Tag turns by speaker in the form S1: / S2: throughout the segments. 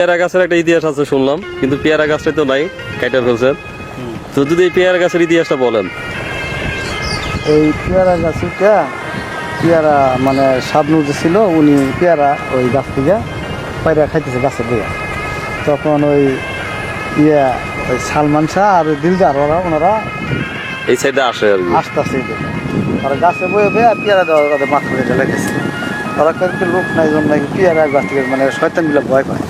S1: পেয়ারা গাছের একটা ইতিহাস আছে শুনলাম, কিন্তু পেয়ারা গাছটা তো নাই, কাইটা ফেলছেন। তো যদি এই পেয়ারা গাছের ইতিহাসটা বলেন।
S2: এই পেয়ারা গাছটা পেয়ারা মানে শাবনূর যে ছিল, উনি পেয়ারা ওই গাছ থেকে পায়রা খাইতেছে গাছের দিয়ে। তখন ওই ওই সালমান শাহ আর ওই দিলদার ওনারা
S1: এই সাইডে আসে আর কি।
S2: আস্তে আস্তে ওরা গাছে বয়ে বয়ে পেয়ারা দেওয়া ওদের মাথা রেখে লেগেছে। ওরা কিন্তু লোক নাই জন্য নাকি পেয়ারা গাছ থেকে মানে শয়তানগুলো ভয় পায়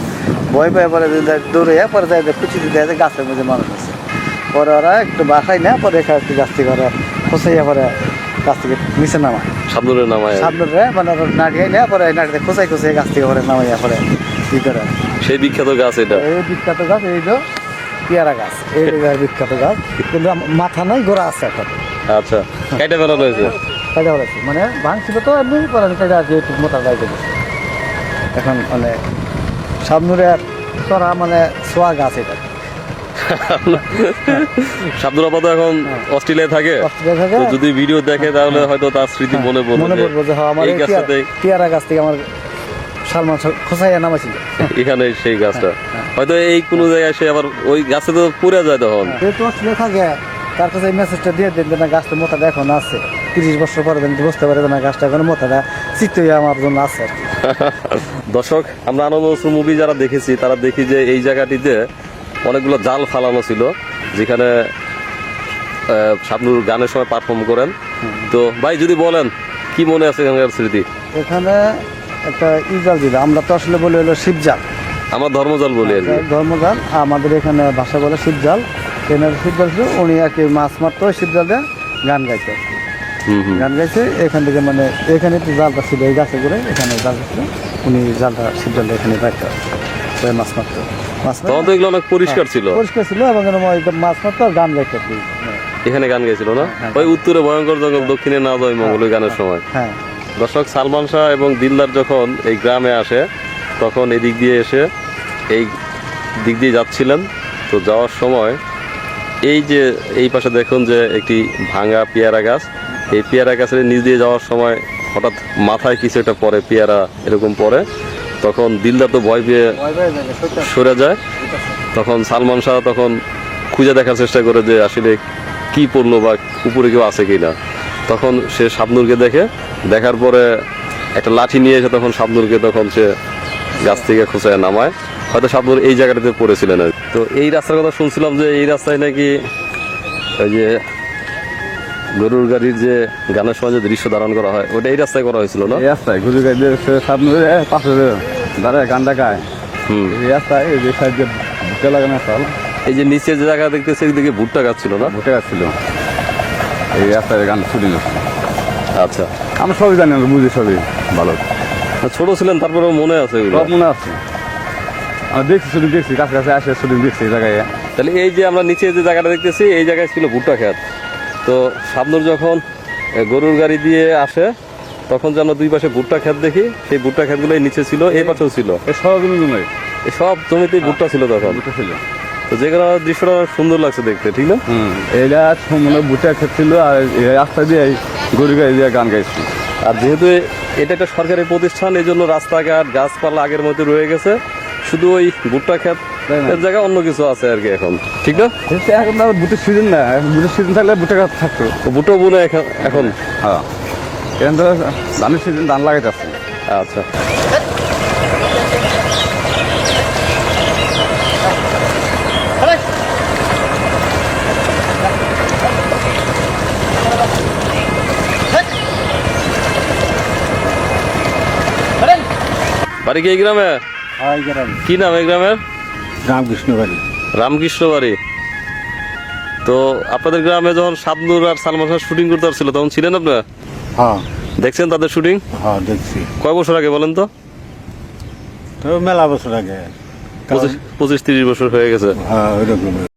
S2: পরে দৌড়ে পরে যায় কুচি দেয় যে গাছের মধ্যে মানুষ আছে। পরে ওরা একটু বাসাই না, পরে একটু গাছ থেকে ওরা খোঁচাইয়া পরে গাছ থেকে নিচে নামায়,
S1: সাবনুরের নামায়
S2: সাবনুরে মানে ওরা নাটিয়ে নেয়, পরে নাটিতে খোঁচাই গাছ থেকে পরে নামাইয়া পরে ই করে।
S1: সেই বিখ্যাত গাছ এটা।
S2: এই বিখ্যাত গাছ এই যে পেয়ারা গাছ, এই বিখ্যাত গাছ, কিন্তু মাথা নাই, গোড়া আছে এখন।
S1: আচ্ছা, কাইটা ফেলানো হয়েছে।
S2: কাটা ফেলাচ্ছে মানে ভাঙছিল তো এমনি পরে কাটা আছে একটু মোটা গাইতে দিচ্ছে। এখন মানে সাবনুরের চড়া মানে সোয়া গাছ এটা।
S1: শাবনুর আপাতত এখন অস্ট্রেলিয়ায় থাকে। তো যদি ভিডিও দেখে তাহলে হয়তো তার স্মৃতি মনে
S2: পড়বে যে আমার
S1: এই গাছটাতে,
S2: পেয়ারা গাছ থেকে আমার সালমান খোঁচাইয়া নামাইছিল
S1: এখানে সেই গাছটা। হয়তো এই কোনো জায়গায় সে আবার ওই গাছে তো পুড়ে যায় তখন।
S2: যেহেতু অস্ট্রেলিয়া থাকে তার কাছে এই মেসেজটা দিয়ে দেন যে না, গাছটা মোটাটা এখন আছে, 30 বছর পরে বুঝতে পারে না গাছটা এখন মোটাটা চিত্তই আমার জন্য আছে।
S1: দর্শক, আমরা আনন্দ মুভি যারা দেখেছি তারা দেখি যে এই জায়গাটিতে অনেকগুলো জাল ফালানো ছিল, যেখানে শাবনুর গানের সময় পারফর্ম করেন। তো ভাই যদি বলেন কি মনে আছে এখানকার স্মৃতি?
S2: এখানে একটা ইজাল ছিল, আমরা তো আসলে বলি হলো শিবজাল,
S1: আমরা ধর্মজাল বলি আর কি।
S2: ধর্মজাল আমাদের এখানে ভাষা বলে শিবজাল। এনার শিবজাল ছিল, উনি আর কি মাছ মারতো শিবজালে, গান গাইতো। গান গাইছে এখান থেকে, মানে এখানে তো জালটা ছিল এই গাছে করে, এখানে জালটা ছিল, উনি জালটা শিবজালটা এখানে রাখতো, মাছ মারতো।
S1: তখন তো এগুলো অনেক পরিষ্কার ছিল,
S2: পরিষ্কার ছিল, এবং মাছ মারতো আর গান গাইতো।
S1: এখানে গান গাইছিল না? ওই উত্তরে ভয়ঙ্কর জঙ্গল, দক্ষিণে না জয় মঙ্গল, ওই গানের সময়।
S2: হ্যাঁ।
S1: দর্শক, সালমান শাহ এবং দিলদার যখন এই গ্রামে আসে তখন এই দিক দিয়ে এসে এই দিক দিয়ে যাচ্ছিলেন। তো যাওয়ার সময় এই পাশে দেখুন যে একটি ভাঙা পেয়ারা গাছ, এই পেয়ারা গাছের নিচ দিয়ে যাওয়ার সময় হঠাৎ মাথায় কিছু একটা পড়ে, পেয়ারা এরকম পড়ে। তখন দিলদার তো ভয় পেয়ে সরে যায়। তখন সালমান শাহ তখন খুঁজে দেখার চেষ্টা করে যে আসলে কি পড়লো বা উপরে কেউ আছে কিনা। তখন সে শাবনুরকে দেখার পরে একটা লাঠি নিয়ে এসে তখন শাবনুরকে তখন সে গাছ থেকে খোঁচায় নামায়। হয়তো শাবনুর এই জায়গাটাতে পড়েছিলেন। তো এই রাস্তার কথা শুনছিলাম যে এই রাস্তায় নাকি ওই যে গরুর গাড়ির যে গানের সময় যে দৃশ্য ধারণ করা হয়, ওটা এই রাস্তায় করা হয়েছিল না?
S2: এই রাস্তায় গরুর গাড়ি শাবনুরে পাশে দাঁড়ায় গান ডাকায়। এই রাস্তায় এই যে সাইড দিয়ে ভুট্টা লাগানো আসল,
S1: এই যে নিচে যে জায়গা দেখতেছে এদিকে ভুট্টা গাছ ছিল না?
S2: ভুট্টা গাছ ছিল, এই রাস্তায় গান শুটিং।
S1: আচ্ছা,
S2: আমরা সবই জানি, আমরা বুঝি সবই ভালো।
S1: ছোট ছিলেন তারপরেও মনে আছে এগুলো?
S2: সব মনে আছে, আমরা দেখছি, শুটিং দেখছি, কাছে আসে শুটিং দেখছি এই জায়গায়।
S1: তাহলে এই যে আমরা নিচে যে জায়গাটা দেখতেছি এই জায়গায় ছিল ভুট্টা ক্ষেত। তো শাবনুর যখন গরুর গাড়ি দিয়ে আসে তখন যে আমরা দুই পাশে ভুট্টা ক্ষেত দেখি, সেই ভুট্টা ক্ষেতগুলো এই নিচে ছিল, এই পাশেও ছিল, সব জমিতেই ভুট্টা ছিল তখন। তো যে কোনো দৃশ্যটা সুন্দর লাগছে দেখতে, ঠিক না?
S2: এইটা মানে ভুট্টা ক্ষেত ছিল, আর এই রাস্তা দিয়ে গরুর গাড়ি দিয়ে গান গাইছি।
S1: আর যেহেতু এটা একটা সরকারি প্রতিষ্ঠান, এই জন্য রাস্তাঘাট গাছপালা আগের মতো রয়ে গেছে, শুধু ওই ভুট্টা ক্ষেত জায়গায় অন্য কিছু আছে আর কি এখন, ঠিক না?
S2: এখন ভুটের সিজন না, ভুটের সিজন থাকলে ভুট্টা গাছ থাকতো,
S1: ভুটো বুনে এখন।
S2: হ্যাঁ, এখন তো ধানের সিজন, ধান লাগাইতে আসছে।
S1: আচ্ছা, বাড়ি কি এই গ্রামে? কি নাম এই গ্রামের?
S2: রামকৃষ্ণ বাড়ি।
S1: রামকৃষ্ণ বাড়ি। তো আপনাদের গ্রামে যখন শাবনুর আর সালমান শাহ শুটিং করতে আসছিল তখন ছিলেন আপনারা?
S2: হ্যাঁ।
S1: দেখছেন তাদের শুটিং?
S2: হ্যাঁ, দেখছি।
S1: কয় বছর আগে বলেন তো?
S2: মেলা বছর আগে,
S1: 25-30 বছর হয়ে গেছে।
S2: হ্যাঁ, ওইরকম।